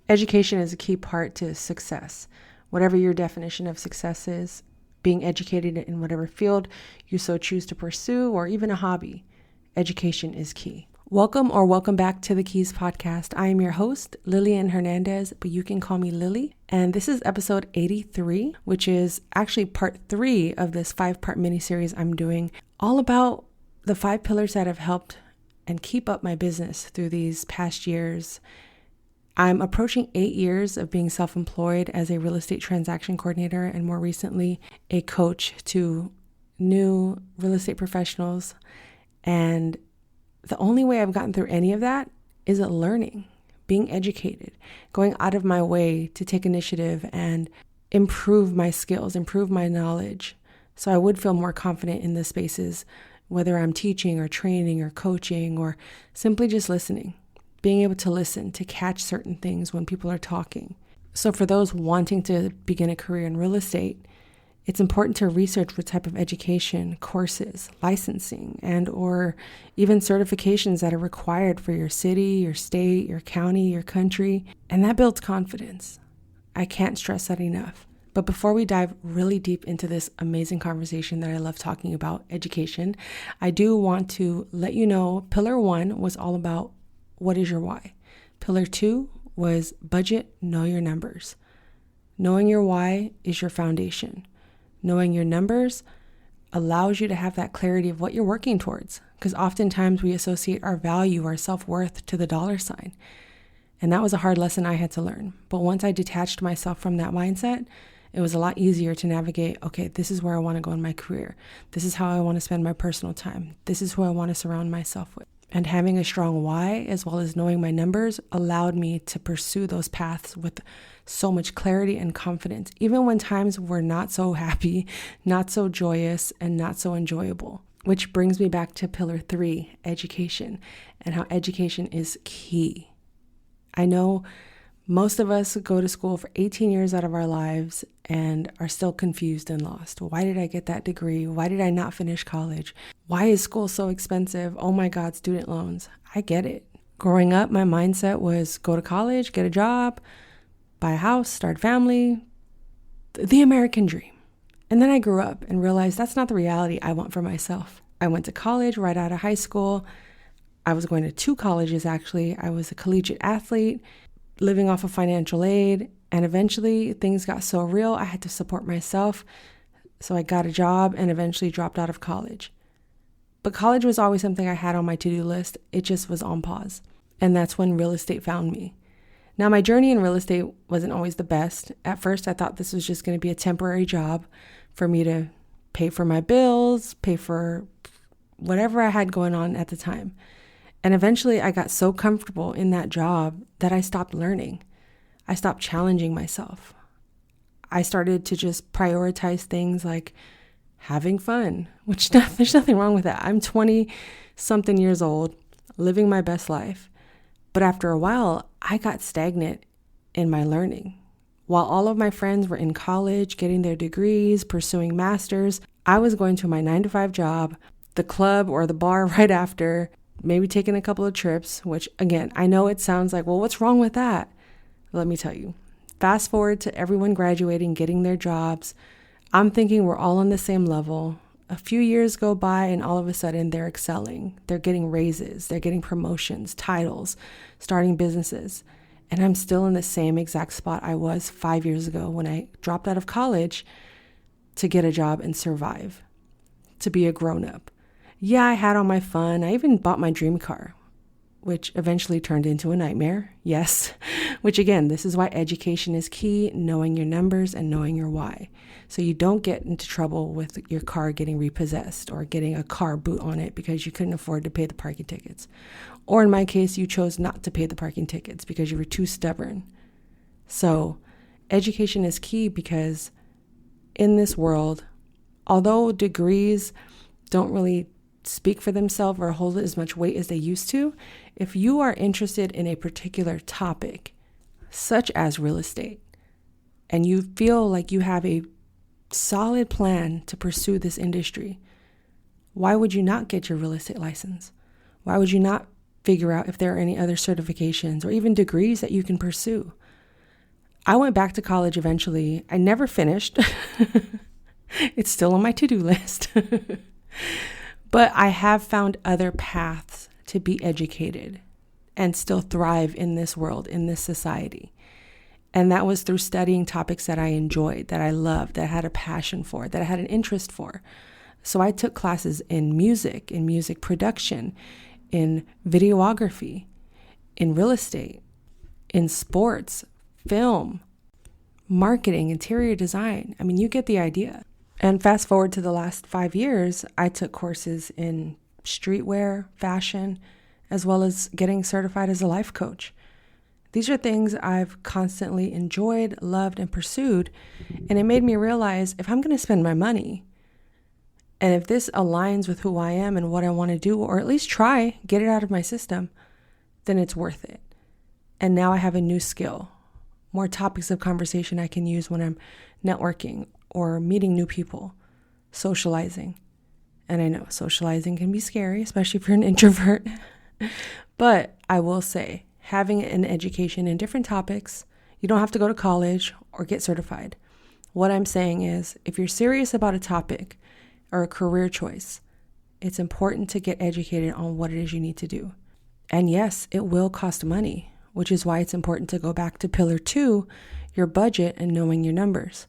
Education is a key part to success. Whatever your definition of success is, being educated in whatever field you so choose to pursue, or even a hobby, education is key. Welcome back to the Keys podcast. I am your host, Lillian Hernandez, but you can call me Lilly. And this is episode 83, which is actually part 3 of this 5-part mini-series I'm doing, all about the 5 pillars that have helped and keep up my business through these past years. I'm approaching 8 years of being self-employed as a real estate transaction coordinator, and more recently, a coach to new real estate professionals. And the only way I've gotten through any of that is learning, being educated, going out of my way to take initiative and improve my skills, improve my knowledge, so I would feel more confident in the spaces, whether I'm teaching or training or coaching or simply just listening, being able to listen, to catch certain things when people are talking. So for those wanting to begin a career in real estate, it's important to research what type of education, courses, licensing, and or even certifications that are required for your city, your state, your county, your country, and that builds confidence. I can't stress that enough. But before we dive really deep into this amazing conversation that I love talking about, education, I do want to let you know Pillar 1 was all about what is your why. Pillar 2 was budget, know your numbers. Knowing your why is your foundation. Knowing your numbers allows you to have that clarity of what you're working towards, because oftentimes we associate our value, our self-worth to the dollar sign. And that was a hard lesson I had to learn. But once I detached myself from that mindset, it was a lot easier to navigate, okay, this is where I want to go in my career. This is how I want to spend my personal time. This is who I want to surround myself with. And having a strong why, as well as knowing my numbers, allowed me to pursue those paths with so much clarity and confidence, even when times were not so happy, not so joyous, and not so enjoyable. Which brings me back to Pillar 3, education, and how education is key. I know most of us go to school for 18 years out of our lives and are still confused and lost. Why did I get that degree? Why did I not finish college? Why is school so expensive? Oh my God, student loans. I get it. Growing up, my mindset was go to college, get a job, buy a house, start a family, the American dream. And then I grew up and realized that's not the reality I want for myself. I went to college right out of high school. I was going to 2 colleges, actually. I was a collegiate athlete, living off of financial aid, and eventually things got so real I had to support myself. So I got a job and eventually dropped out of college. But college was always something I had on my to-do list. It just was on pause. And that's when real estate found me. Now, my journey in real estate wasn't always the best. At first, I thought this was just going to be a temporary job for me to pay for my bills, pay for whatever I had going on at the time. And eventually I got so comfortable in that job that I stopped learning. I stopped challenging myself. I started to just prioritize things like having fun, which there's nothing wrong with that. I'm 20-something years old, living my best life. But after a while, I got stagnant in my learning. While all of my friends were in college, getting their degrees, pursuing masters, I was going to my 9-to-5 job, the club or the bar right after, maybe taking a couple of trips, which again, I know it sounds like, well, what's wrong with that? Let me tell you. Fast forward to everyone graduating, getting their jobs. I'm thinking we're all on the same level. A few years go by and all of a sudden they're excelling. They're getting raises. They're getting promotions, titles, starting businesses. And I'm still in the same exact spot I was 5 years ago when I dropped out of college to get a job and survive, to be a grown-up. Yeah, I had all my fun. I even bought my dream car, which eventually turned into a nightmare. Yes, which again, this is why education is key, knowing your numbers and knowing your why. So you don't get into trouble with your car getting repossessed or getting a car boot on it because you couldn't afford to pay the parking tickets. Or in my case, you chose not to pay the parking tickets because you were too stubborn. So education is key because in this world, although degrees don't really speak for themselves or hold as much weight as they used to, if you are interested in a particular topic, such as real estate, and you feel like you have a solid plan to pursue this industry, why would you not get your real estate license? Why would you not figure out if there are any other certifications or even degrees that you can pursue? I went back to college eventually. I never finished. It's still on my to-do list. But I have found other paths to be educated and still thrive in this world, in this society. And that was through studying topics that I enjoyed, that I loved, that I had a passion for, that I had an interest for. So I took classes in music production, in videography, in real estate, in sports, film, marketing, interior design. I mean, you get the idea. And fast forward to the last 5 years, I took courses in streetwear, fashion, as well as getting certified as a life coach. These are things I've constantly enjoyed, loved, and pursued. And it made me realize if I'm going to spend my money, and if this aligns with who I am and what I want to do, or at least try, get it out of my system, then it's worth it. And now I have a new skill, more topics of conversation I can use when I'm networking or meeting new people, socializing. And I know socializing can be scary, especially if you're an introvert. But I will say, having an education in different topics, you don't have to go to college or get certified. What I'm saying is, if you're serious about a topic or a career choice, it's important to get educated on what it is you need to do. And yes, it will cost money, which is why it's important to go back to pillar 2, your budget and knowing your numbers.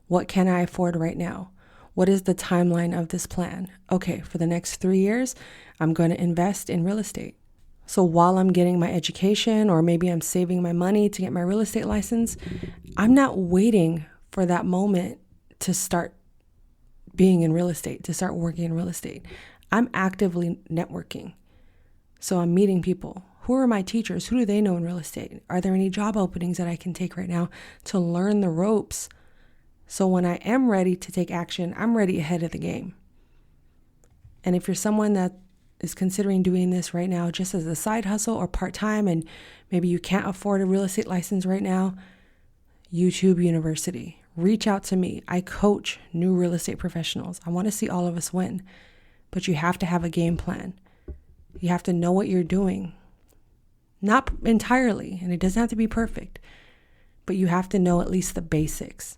What can I afford right now? What is the timeline of this plan? Okay, for the next 3 years, I'm going to invest in real estate. So while I'm getting my education, or maybe I'm saving my money to get my real estate license, I'm not waiting for that moment to start being in real estate, to start working in real estate. I'm actively networking. So I'm meeting people. Who are my teachers? Who do they know in real estate? Are there any job openings that I can take right now to learn the ropes? So when I am ready to take action, I'm ready ahead of the game. And if you're someone that is considering doing this right now just as a side hustle or part-time, and maybe you can't afford a real estate license right now, YouTube University, reach out to me. I coach new real estate professionals. I want to see all of us win, but you have to have a game plan. You have to know what you're doing. Not entirely, and it doesn't have to be perfect, but you have to know at least the basics.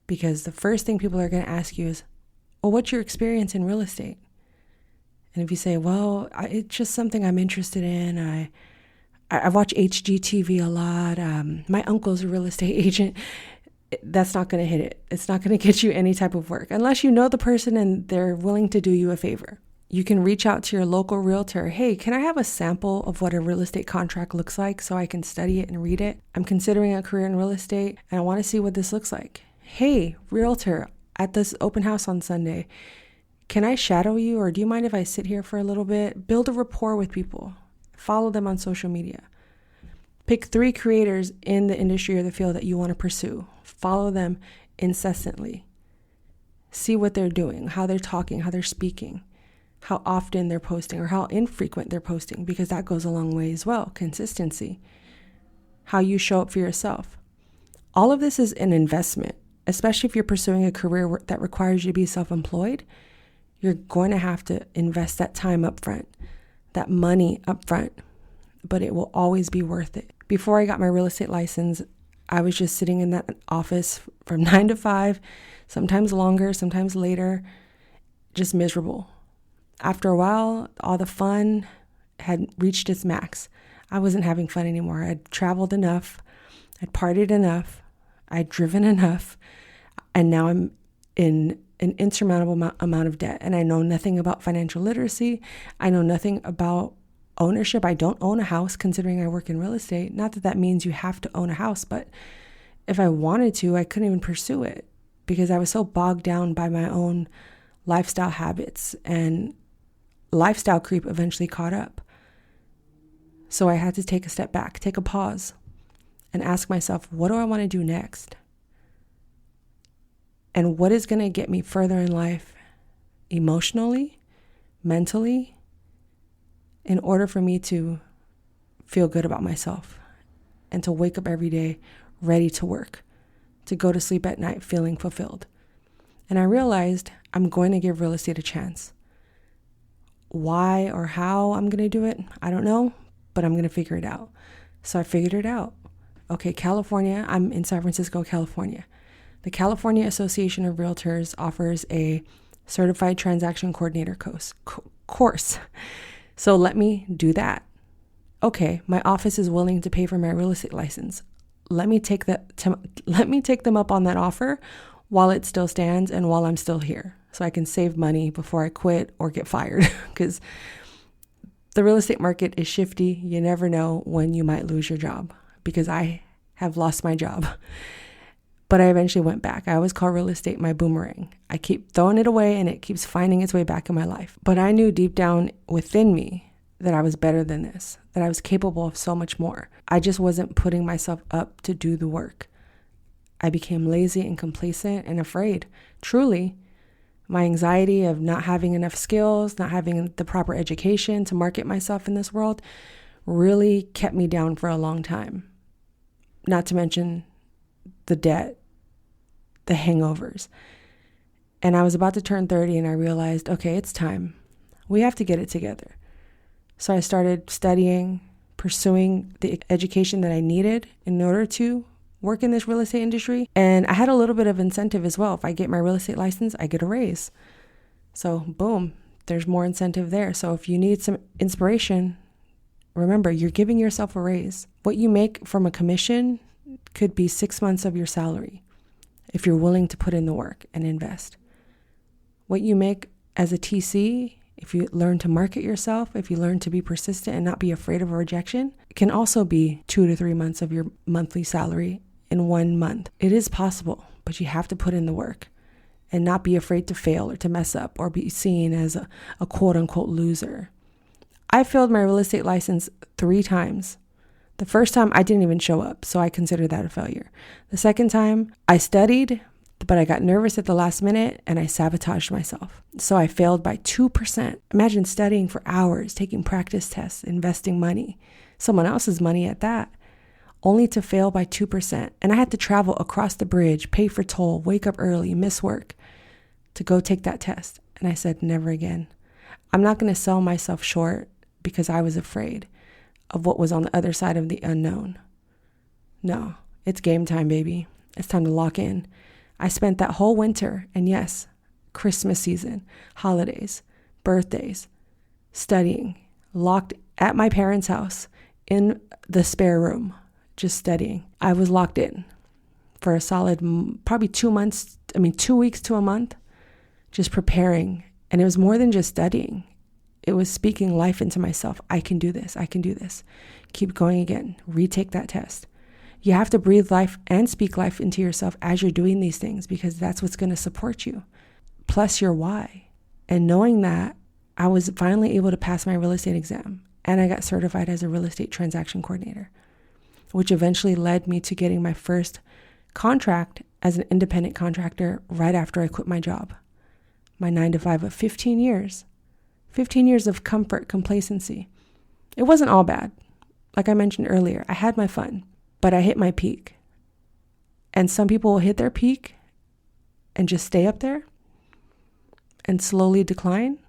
Because the first thing people are going to ask you is, well, what's your experience in real estate? And if you say, well, it's just something I'm interested in. I watch HGTV a lot. My uncle's a real estate agent. That's not going to hit it. It's not going to get you any type of work unless you know the person and they're willing to do you a favor. You can reach out to your local realtor. Hey, can I have a sample of what a real estate contract looks like so I can study it and read it? I'm considering a career in real estate and I want to see what this looks like. Hey, realtor, at this open house on Sunday, can I shadow you, or do you mind if I sit here for a little bit? Build a rapport with people. Follow them on social media. Pick 3 creators in the industry or the field that you want to pursue. Follow them incessantly. See what they're doing, how they're talking, how they're speaking, how often they're posting, or how infrequent they're posting, because that goes a long way as well. Consistency. How you show up for yourself. All of this is an investment, especially if you're pursuing a career that requires you to be self-employed. You're going to have to invest that time up front, that money up front, but it will always be worth it. Before I got my real estate license, I was just sitting in that office from 9 to 5, sometimes longer, sometimes later, just miserable. After a while, all the fun had reached its max. I wasn't having fun anymore. I'd traveled enough. I'd partied enough. I'd driven enough. And now I'm in an insurmountable amount of debt. And I know nothing about financial literacy. I know nothing about ownership. I don't own a house, considering I work in real estate. Not that that means you have to own a house, but if I wanted to, I couldn't even pursue it because I was so bogged down by my own lifestyle habits, and lifestyle creep eventually caught up. So I had to take a step back, take a pause, and ask myself, what do I want to do next? And what is going to get me further in life emotionally, mentally, in order for me to feel good about myself and to wake up every day ready to work, to go to sleep at night feeling fulfilled. And I realized I'm going to give real estate a chance. Why or how I'm going to do it, I don't know, but I'm going to figure it out. So I figured it out. Okay, California, I'm in San Francisco, California. The California Association of Realtors offers a certified transaction coordinator course. So let me do that. Okay, my office is willing to pay for my real estate license. Let me take them up on that offer while it still stands and while I'm still here, so I can save money before I quit or get fired. Because the real estate market is shifty. You never know when you might lose your job, because I have lost my job. But I eventually went back. I always call real estate my boomerang. I keep throwing it away and it keeps finding its way back in my life. But I knew deep down within me that I was better than this, that I was capable of so much more. I just wasn't putting myself up to do the work. I became lazy and complacent and afraid. Truly, my anxiety of not having enough skills, not having the proper education to market myself in this world really kept me down for a long time. Not to mention the debt, the hangovers. And I was about to turn 30 and I realized, okay, it's time. We have to get it together. So I started studying, pursuing the education that I needed in order to work in this real estate industry. And I had a little bit of incentive as well. If I get my real estate license, I get a raise. So boom, there's more incentive there. So if you need some inspiration, remember, you're giving yourself a raise. What you make from a commission could be 6 months of your salary if you're willing to put in the work and invest. What you make as a TC, if you learn to market yourself, if you learn to be persistent and not be afraid of a rejection, it can also be 2 to 3 months of your monthly salary in 1 month. It is possible, but you have to put in the work and not be afraid to fail or to mess up or be seen as a quote unquote loser. I failed my real estate license 3 times. The first time I didn't even show up, so I consider that a failure. The second time I studied, but I got nervous at the last minute and I sabotaged myself. So I failed by 2%. Imagine studying for hours, taking practice tests, investing money, someone else's money at that, only to fail by 2%. And I had to travel across the bridge, pay for toll, wake up early, miss work to go take that test. And I said, never again. I'm not going to sell myself short because I was afraid of what was on the other side of the unknown. No, it's game time, baby. It's time to lock in. I spent that whole winter, and yes, Christmas season, holidays, birthdays, studying, locked at my parents' house in the spare room, just studying. I was locked in for a solid probably 2 weeks to a month, just preparing. And it was more than just studying. It was speaking life into myself. I can do this. I can do this. Keep going again. Retake that test. You have to breathe life and speak life into yourself as you're doing these things, because that's what's going to support you. Plus your why. And knowing that, I was finally able to pass my real estate exam, and I got certified as a real estate transaction coordinator, which eventually led me to getting my first contract as an independent contractor right after I quit my job. My 9-to-5 of 15 years. 15 years of comfort, complacency. It wasn't all bad. Like I mentioned earlier, I had my fun, but I hit my peak. And some people will hit their peak and just stay up there and slowly decline,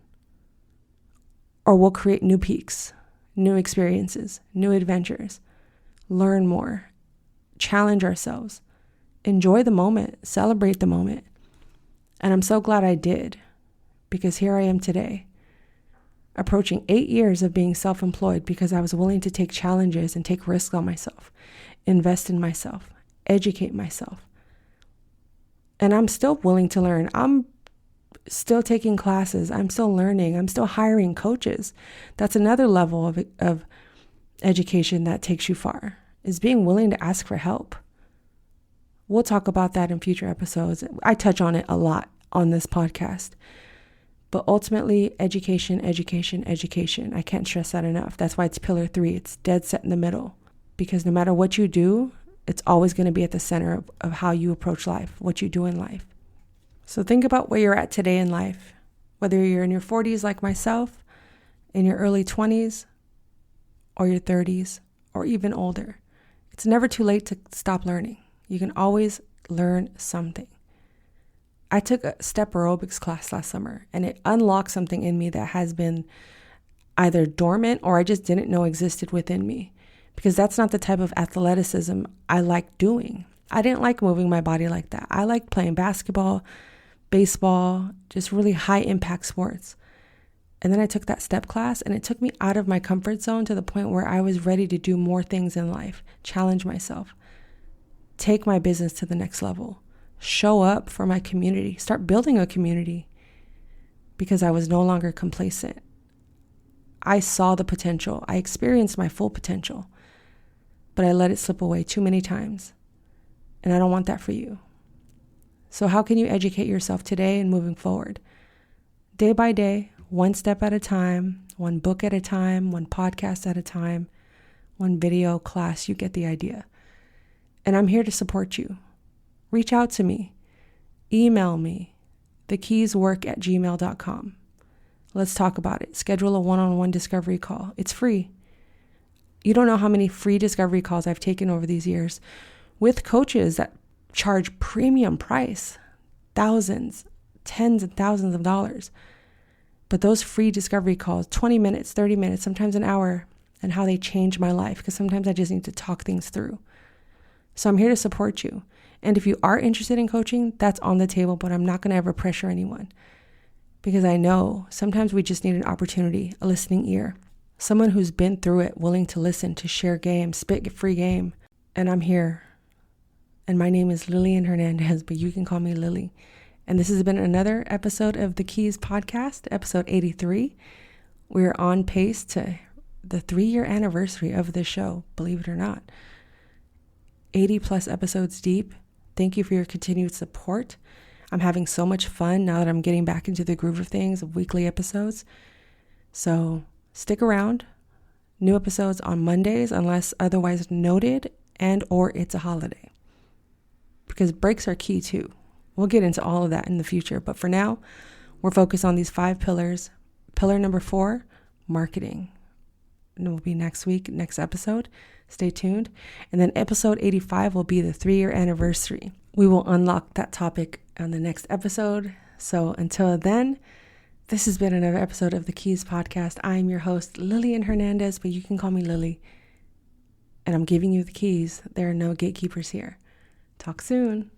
or we'll create new peaks, new experiences, new adventures, learn more, challenge ourselves, enjoy the moment, celebrate the moment. And I'm so glad I did, because here I am today, approaching 8 years of being self-employed because I was willing to take challenges and take risks on myself, invest in myself, educate myself. And I'm still willing to learn. I'm still taking classes. I'm still learning. I'm still hiring coaches. That's another level of education that takes you far, is being willing to ask for help. We'll talk about that in future episodes. I touch on it a lot on this podcast. But ultimately, education, education, education. I can't stress that enough. That's why it's pillar 3. It's dead set in the middle. Because no matter what you do, it's always going to be at the center of how you approach life, what you do in life. So think about where you're at today in life. Whether you're in your 40s like myself, in your early 20s, or your 30s, or even older. It's never too late to stop learning. You can always learn something. I took a step aerobics class last summer, and it unlocked something in me that has been either dormant or I just didn't know existed within me, because that's not the type of athleticism I like doing. I didn't like moving my body like that. I liked playing basketball, baseball, just really high impact sports. And then I took that step class and it took me out of my comfort zone to the point where I was ready to do more things in life, challenge myself, take my business to the next level, show up for my community, start building a community, because I was no longer complacent. I saw the potential. I experienced my full potential, but I let it slip away too many times. And I don't want that for you. So how can you educate yourself today and moving forward? Day by day, one step at a time, one book at a time, one podcast at a time, one video class. You get the idea. And I'm here to support you. Reach out to me. Email me, thekeyswork@gmail.com. Let's talk about it. Schedule a one-on-one discovery call. It's free. You don't know how many free discovery calls I've taken over these years with coaches that charge premium price, thousands, tens and thousands of dollars. But those free discovery calls, 20 minutes, 30 minutes, sometimes an hour, and how they change my life, because sometimes I just need to talk things through. So I'm here to support you. And if you are interested in coaching, that's on the table, but I'm not going to ever pressure anyone, because I know sometimes we just need an opportunity, a listening ear, someone who's been through it, willing to listen, to share game, spit free game. And I'm here. And my name is Lillian Hernandez, but you can call me Lilly. And this has been another episode of the Keys Podcast, episode 83. We're on pace to the 3-year anniversary of this show, believe it or not. 80 plus episodes deep. Thank you for your continued support. I'm having so much fun now that I'm getting back into the groove of things, of weekly episodes. So stick around. New episodes on Mondays, unless otherwise noted, and or it's a holiday. Because breaks are key too. We'll get into all of that in the future. But for now, we're focused on these 5 pillars. Pillar number 4, marketing. And it will be next week, next episode. Stay tuned. And then episode 85 will be the 3-year anniversary. We will unlock that topic on the next episode. So until then, this has been another episode of the Keys Podcast. I am your host, Lillian Hernandez, but you can call me Lilly. And I'm giving you the keys. There are no gatekeepers here. Talk soon.